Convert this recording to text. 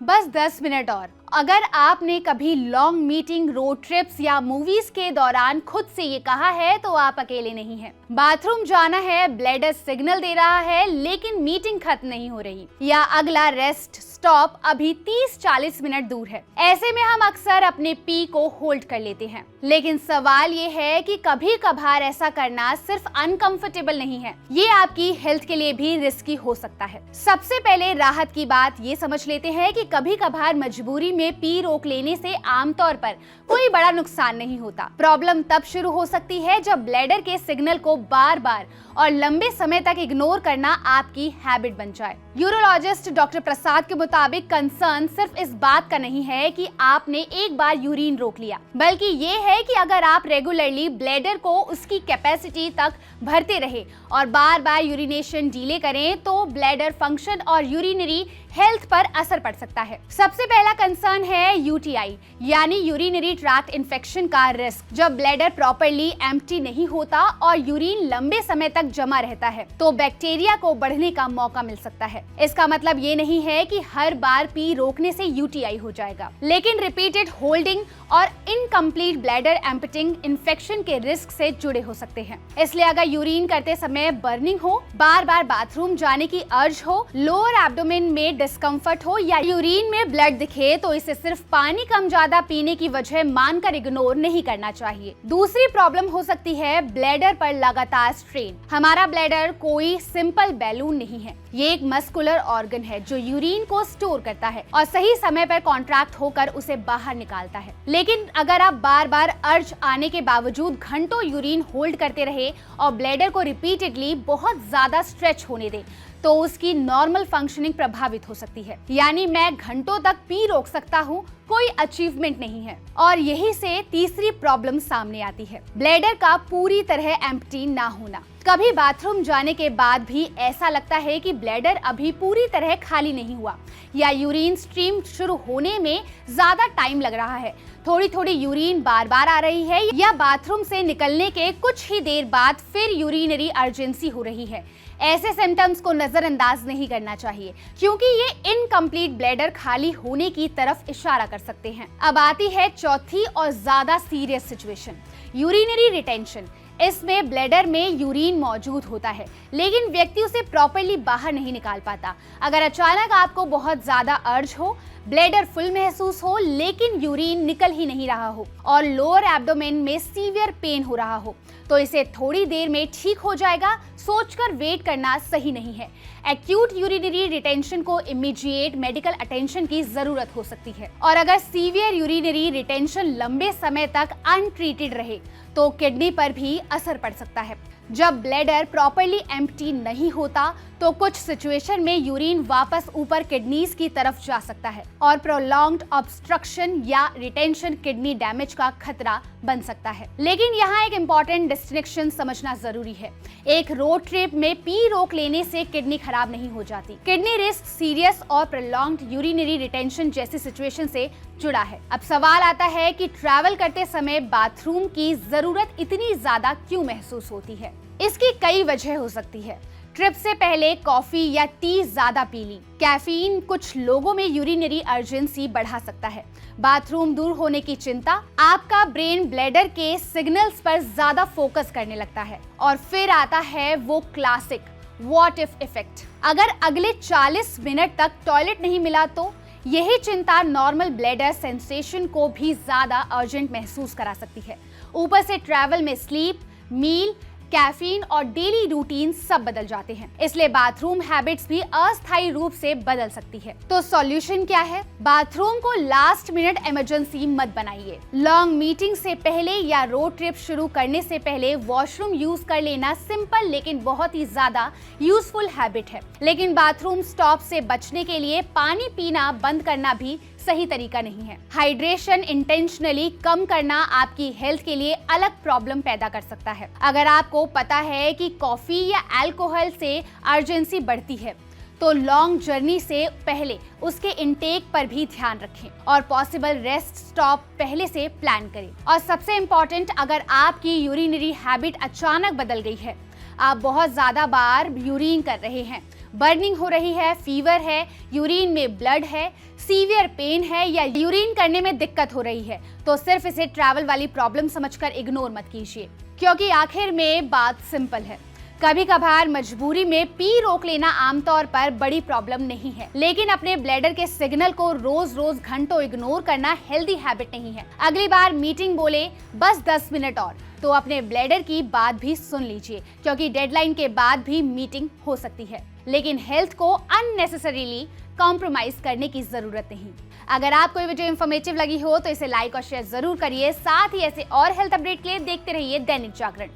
बस 10 मिनट और। अगर आपने कभी लॉन्ग मीटिंग, रोड ट्रिप्स या मूवीज के दौरान खुद से ये कहा है तो आप अकेले नहीं हैं। बाथरूम जाना है, ब्लैडर सिग्नल दे रहा है लेकिन मीटिंग खत्म नहीं हो रही, या अगला रेस्ट स्टॉप अभी 30-40 मिनट दूर है। ऐसे में हम अक्सर अपने पी को होल्ड कर लेते हैं, लेकिन सवाल ये है कि कभी कभार ऐसा करना सिर्फ अनकंफर्टेबल नहीं है, ये आपकी हेल्थ के लिए भी रिस्की हो सकता है। सबसे पहले राहत की बात ये समझ लेते हैं कि कभी कभार मजबूरी में पी रोक लेने से आमतौर पर कोई बड़ा नुकसान नहीं होता। प्रॉब्लम तब शुरू हो सकती है जब ब्लैडर के सिग्नल को बार बार और लंबे समय तक इग्नोर करना आपकी हैबिट बन जाए। यूरोलॉजिस्ट डॉक्टर प्रसाद के मुताबिक कंसर्न सिर्फ इस बात का नहीं है कि आपने एक बार यूरिन रोक लिया, बल्कि ये है कि अगर आप रेगुलरली ब्लैडर को उसकी कैपेसिटी तक भरते रहे और बार बार यूरिनेशन डिले करें तो ब्लैडर फंक्शन और यूरिनरी हेल्थ पर असर पड़ सकता है। सबसे पहला कंसर्न है यूटीआई यानी यूरिनरी ट्रैक्ट इन्फेक्शन का रिस्क। जब ब्लैडर प्रॉपर्ली एम्प्टी नहीं होता और यूरिन लंबे समय तक जमा रहता है तो बैक्टीरिया को बढ़ने का मौका मिल सकता है। इसका मतलब ये नहीं है कि हर बार पी रोकने से यूटीआई हो जाएगा, लेकिन रिपीटेड होल्डिंग और इनकम्प्लीट ब्लैडर एम्पटिंग इन्फेक्शन के रिस्क से जुड़े हो सकते हैं। इसलिए अगर यूरिन करते समय बर्निंग हो, बार बार बाथरूम जाने की अर्ज हो, लोअर एब्डोमेन में डिस्कम्फर्ट हो या यूरिन में ब्लड दिखे तो इसे सिर्फ पानी कम ज्यादा पीने की वजह मानकर इग्नोर नहीं करना चाहिए। दूसरी प्रॉब्लम हो सकती है ब्लैडर पर लगातार स्ट्रेन। हमारा ब्लैडर कोई सिंपल बैलून नहीं है, ये एक मस्कुलर ऑर्गन है जो यूरिन को स्टोर करता है और सही समय पर कॉन्ट्रैक्ट होकर उसे बाहर निकालता है। लेकिन अगर आप बार बार अर्ज आने के बावजूद घंटों यूरिन होल्ड करते रहे और ब्लैडर को रिपीटेडली बहुत ज्यादा स्ट्रेच होने दें तो उसकी नॉर्मल फंक्शनिंग प्रभावित हो सकती है। यानी मैं घंटों तक पी रोक सकता हूँ, कोई अचीवमेंट नहीं है। और यही से तीसरी प्रॉब्लम सामने आती है, ब्लैडर का पूरी तरह एम्प्टी ना होना। कभी बाथरूम जाने के बाद भी ऐसा लगता है कि ब्लैडर अभी पूरी तरह खाली नहीं हुआ, या यूरिन स्ट्रीम शुरू होने में ज्यादा टाइम लग रहा है, थोड़ी थोड़ी यूरिन बार बार आ रही है, या बाथरूम से निकलने के कुछ ही देर बाद फिर यूरिनरी अर्जेंसी हो रही है। ऐसे सिम्टम्स को नजरअंदाज नहीं करना चाहिए क्योंकि ये इनकम्प्लीट ब्लैडर खाली होने की तरफ इशारा कर सकते हैं। अब आती है चौथी और ज्यादा सीरियस सिचुएशन, यूरिनरी रिटेंशन। इसमें ब्लैडर में यूरिन मौजूद होता है लेकिन व्यक्ति उसे प्रॉपर्ली बाहर नहीं निकाल पाता। अगर अचानक आपको बहुत ज्यादा अर्ज हो, ब्लैडर फुल महसूस हो लेकिन यूरिन निकल ही नहीं रहा हो और लोअर एब्डोमेन में सीवियर पेन हो रहा हो तो इसे थोड़ी देर में ठीक हो जाएगा सोचकर वेट करना सही नहीं है। एक्यूट यूरिनरी रिटेंशन को इमीडिएट मेडिकल अटेंशन की जरूरत हो सकती है। और अगर सीवियर यूरिनरी रिटेंशन लंबे समय तक अनट्रीटेड रहे तो किडनी पर भी असर पड़ सकता है। जब ब्लैडर प्रॉपर्ली एम्प्टी नहीं होता तो कुछ सिचुएशन में यूरिन वापस ऊपर किडनीज की तरफ जा सकता है और प्रोलॉन्ग्ड ऑब्स्ट्रक्शन या रिटेंशन किडनी डैमेज का खतरा बन सकता है। लेकिन यहाँ एक इम्पॉर्टेंट डिस्टिंक्शन समझना जरूरी है, एक रोड ट्रिप में पी रोक लेने से किडनी खराब नहीं हो जाती। किडनी रिस्क सीरियस और प्रोलॉन्ग्ड यूरिनरी रिटेंशन जैसी सिचुएशन से जुड़ा है। अब सवाल आता है कि ट्रैवल करते समय बाथरूम की जरूरत इतनी ज्यादा क्यों महसूस होती है? इसकी कई वजह हो सकती है। ट्रिप से पहले कॉफी या टी ज्यादा पी ली, कैफीन कुछ लोगों में यूरिनरी अर्जेंसी बढ़ा सकता है, बाथरूम दूर होने की चिंता, आपका ब्रेन ब्लैडर के सिग्नल्स पर ज्यादा फोकस करने लगता है, और फिर आता है वो क्लासिक व्हाट इफ इफेक्ट। अगर अगले 40 मिनट तक टॉयलेट नहीं मिला तो यही चिंता नॉर्मल ब्लैडर सेंसेशन को भी ज्यादा अर्जेंट महसूस करा सकती है। ऊपर से ट्रैवल में स्लीप, मील, कैफीन और डेली रूटीन सब बदल जाते हैं, इसलिए बाथरूम हैबिट्स भी अस्थायी रूप से बदल सकती है। तो सॉल्यूशन क्या है? बाथरूम को लास्ट मिनट इमरजेंसी मत बनाइए। लॉन्ग मीटिंग से पहले या रोड ट्रिप शुरू करने से पहले वॉशरूम यूज कर लेना सिंपल लेकिन बहुत ही ज्यादा यूजफुल हैबिट है। लेकिन बाथरूम स्टॉप से बचने के लिए पानी पीना बंद करना भी सही तरीका नहीं है। हाइड्रेशन इंटेंशनली कम करना आपकी हेल्थ के लिए अलग प्रॉब्लम पैदा कर सकता है। अगर आपको पता है कि कॉफी या अल्कोहल से अर्जेंसी बढ़ती है तो लॉन्ग जर्नी से पहले उसके इंटेक पर भी ध्यान रखें और पॉसिबल रेस्ट स्टॉप पहले से प्लान करें। और सबसे इम्पोर्टेंट, अगर आपकी यूरिनरी हैबिट अचानक बदल गई है, आप बहुत ज्यादा बार यूरिन कर रहे हैं, बर्निंग हो रही है, फीवर है, यूरिन में ब्लड है, सीवियर पेन है या यूरिन करने में दिक्कत हो रही है, तो सिर्फ इसे ट्रैवल वाली प्रॉब्लम समझकर इग्नोर मत कीजिए, क्योंकि आखिर में बात सिंपल है। कभी कभार मजबूरी में पी रोक लेना आमतौर पर बड़ी प्रॉब्लम नहीं है, लेकिन अपने ब्लैडर के सिग्नल को रोज रोज घंटों इग्नोर करना हेल्दी हैबिट नहीं है। अगली बार मीटिंग बोले बस 10 मिनट और, तो अपने ब्लैडर की बात भी सुन लीजिए, क्योंकि डेडलाइन के बाद भी मीटिंग हो सकती है। लेकिन हेल्थ को अननेसेसरीली कॉम्प्रोमाइज करने की जरूरत नहीं। अगर आपको ये वीडियो इन्फॉर्मेटिव लगी हो तो इसे लाइक और शेयर जरूर करिए। साथ ही ऐसे और हेल्थ अपडेट के लिए देखते रहिए दैनिक जागरण।